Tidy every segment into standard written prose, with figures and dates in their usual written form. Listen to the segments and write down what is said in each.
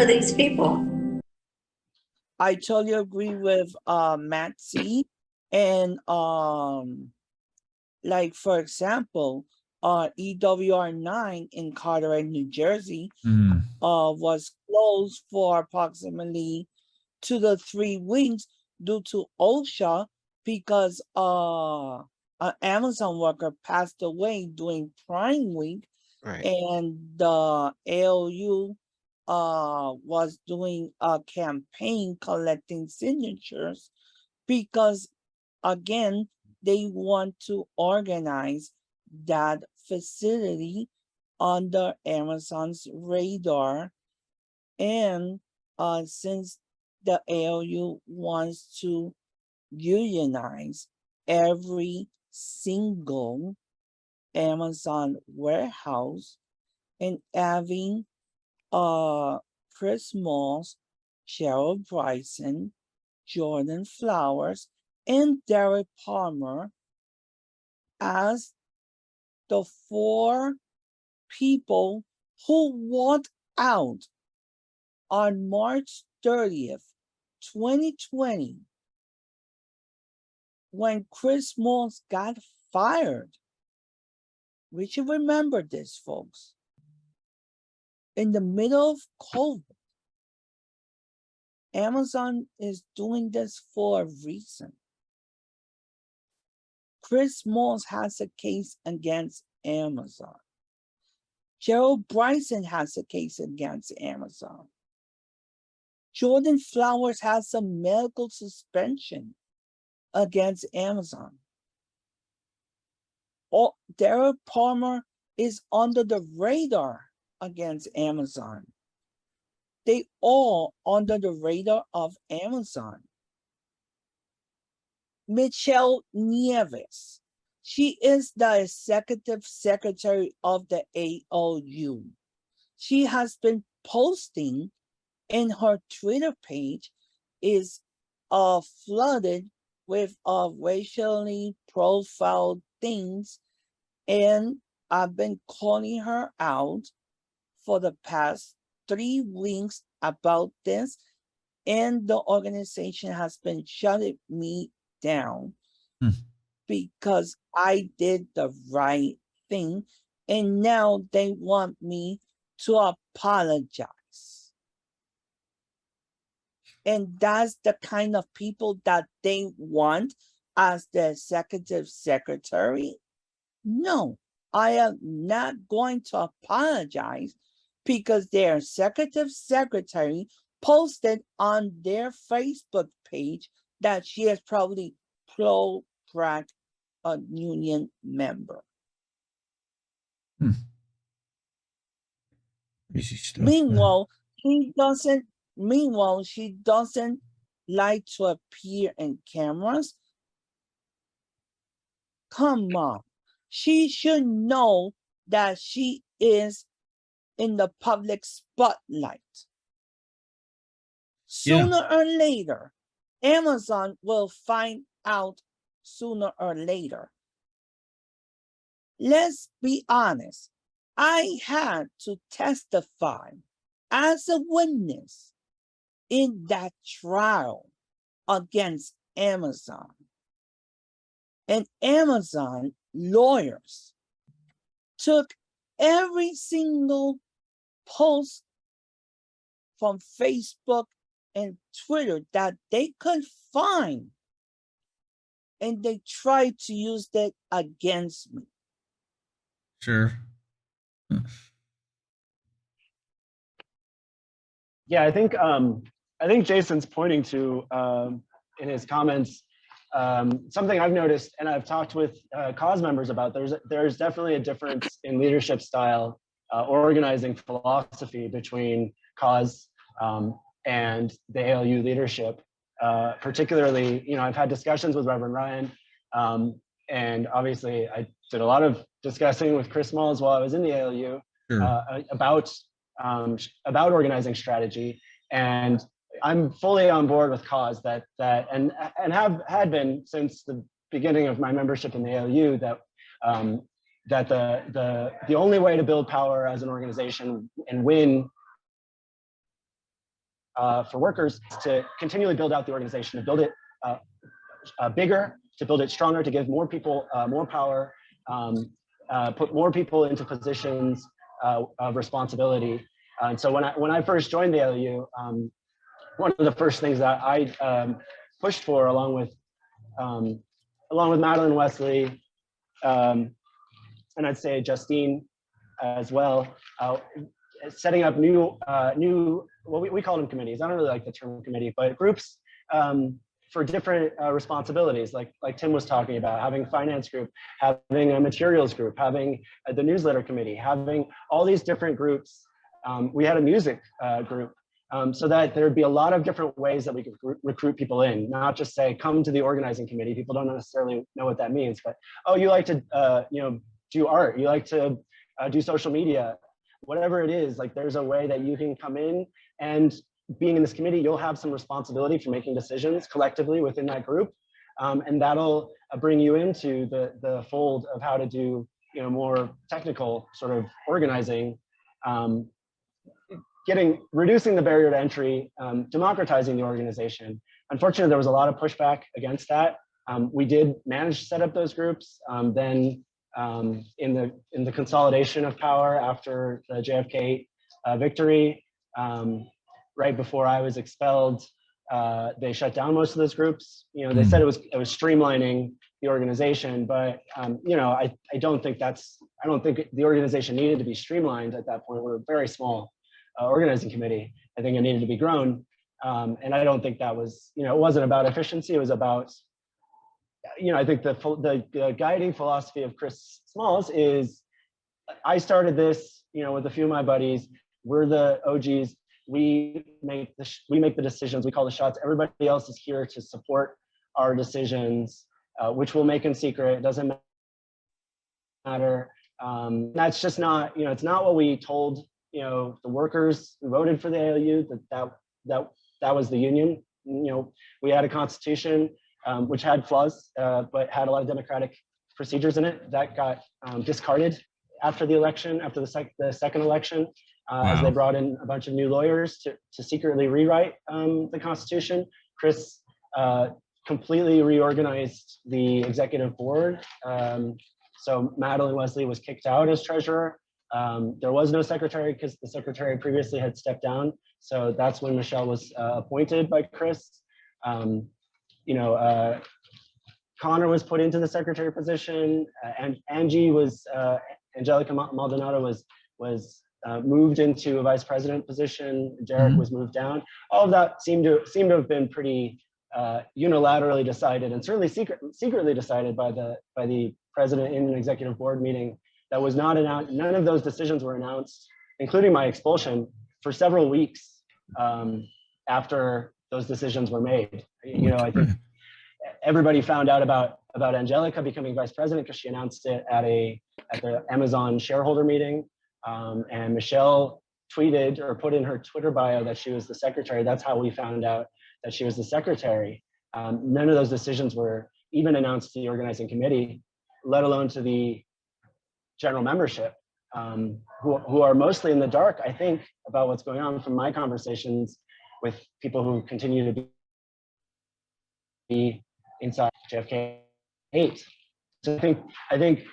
are these people? I totally agree with Matt C. And like for example, EWR9 in Carteret, New Jersey, was closed for approximately 2 to 3 weeks due to OSHA because an Amazon worker passed away during Prime Week, and the ALU was doing a campaign collecting signatures because, again, they want to organize that facility under Amazon's radar. And since the ALU wants to unionize every single Amazon warehouse, and having Chris Moss, Cheryl Bryson, Jordan Flowers, and Derek Palmer as the 4 people who walked out on March 30th, 2020, when Chris Moss got fired. We should remember this, folks. In the middle of COVID, Amazon is doing this for a reason. Chris Moss has a case against Amazon. Gerald Bryson has a case against Amazon. Jordan Flowers has a medical suspension against Amazon. Derek Palmer is under the radar against Amazon. They all under the radar of Amazon. Michelle Nieves, she is the executive secretary of the ALU. She has been posting in her Twitter page is flooded with racially profiled things, and I've been calling her out for the past 3 weeks about this, and the organization has been shutting me down because I did the right thing, and now they want me to apologize. And that's the kind of people that they want as the executive secretary. No, I am not going to apologize because their executive secretary posted on their Facebook page that she is probably pro-Pratt union member. Meanwhile, she doesn't like to appear in cameras. Come on. She should know that she is in the public spotlight. Sooner or later, Amazon will find out sooner or later. Let's be honest. I had to testify as a witness in that trial against Amazon. And Amazon lawyers took every single post from Facebook and Twitter that they could find, and they tried to use that against me. Sure. Yeah, I think Jason's pointing to in his comments something I've noticed, and I've talked with C.A.U.S.E members about. There's definitely a difference in leadership style, organizing philosophy between C.A.U.S.E and the ALU leadership. Particularly, I've had discussions with Reverend Ryan, and obviously I did a lot of discussing with Chris Moss while I was in the ALU about organizing strategy, and I'm fully on board with C.A.U.S.E and had been since the beginning of my membership in the ALU that the only way to build power as an organization and win for workers to continually build out the organization, to build it bigger, to build it stronger, to give more people more power, put more people into positions of responsibility. And so when I first joined the ALU, one of the first things that I pushed for, along with Madeline Wesley, and I'd say Justine as well, setting up new what we call them committees. I don't really like the term committee, but groups for different responsibilities, like Tim was talking about, having finance group, having a materials group, having the newsletter committee, having all these different groups. We had a music group, so that there'd be a lot of different ways that we could recruit people in, not just say, come to the organizing committee. People don't necessarily know what that means, but, oh, you like to do art, you like to do social media, whatever it is, like there's a way that you can come in, and being in this committee, you'll have some responsibility for making decisions collectively within that group. And that'll bring you into the fold of how to do more technical sort of organizing, reducing the barrier to entry, democratizing the organization. Unfortunately, there was a lot of pushback against that. We did manage to set up those groups. Then in the consolidation of power after the JFK victory, right before I was expelled, they shut down most of those groups. They said it was streamlining the organization, but I don't think the organization needed to be streamlined at that point. We're a very small organizing committee. I think it needed to be grown, and I don't think that was it wasn't about efficiency. It was about I think the guiding philosophy of Chris Smalls is, I started this with a few of my buddies. We're the OGs. We make the decisions. We call the shots. Everybody else is here to support our decisions, which we'll make in secret. It doesn't matter. That's just not, it's not what we told, the workers who voted for the ALU, that was the union. We had a constitution, which had flaws, but had a lot of democratic procedures in it. That got discarded after the election, after the second election. As they brought in a bunch of new lawyers to secretly rewrite the Constitution. Chris completely reorganized the executive board. So Madeline Wesley was kicked out as treasurer. There was no secretary because the secretary previously had stepped down. So that's when Michelle was appointed by Chris. Connor was put into the secretary position, and Angelica Maldonado was moved into a vice president position. Derek was moved down. All of that seemed to have been pretty unilaterally decided, and certainly secretly decided by the president in an executive board meeting that was not announced. None of those decisions were announced, including my expulsion, for several weeks after those decisions were made. I think everybody found out about Angelica becoming vice president because she announced it at the Amazon shareholder meeting. And Michelle tweeted or put in her Twitter bio that she was the secretary. That's how we found out that she was the secretary. None of those decisions were even announced to the organizing committee, let alone to the general membership, who are mostly in the dark, I think, about what's going on from my conversations with people who continue to be inside JFK 8. So I think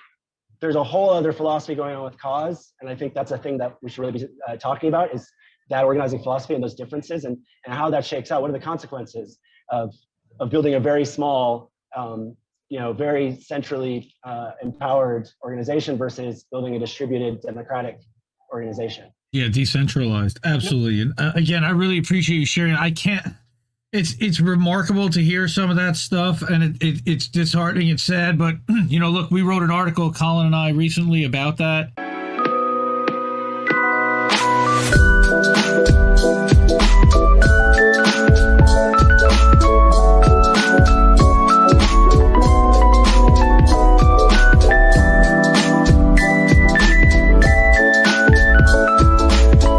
there's a whole other philosophy going on with C.A.U.S.E, and I think that's a thing that we should really be talking about, is that organizing philosophy and those differences, and how that shakes out. What are the consequences of building a very small, very centrally empowered organization versus building a distributed democratic organization? Yeah, decentralized, absolutely. And again, I really appreciate you sharing. It's remarkable to hear some of that stuff, and it's disheartening and sad, but look, we wrote an article, Colin and I, recently about that.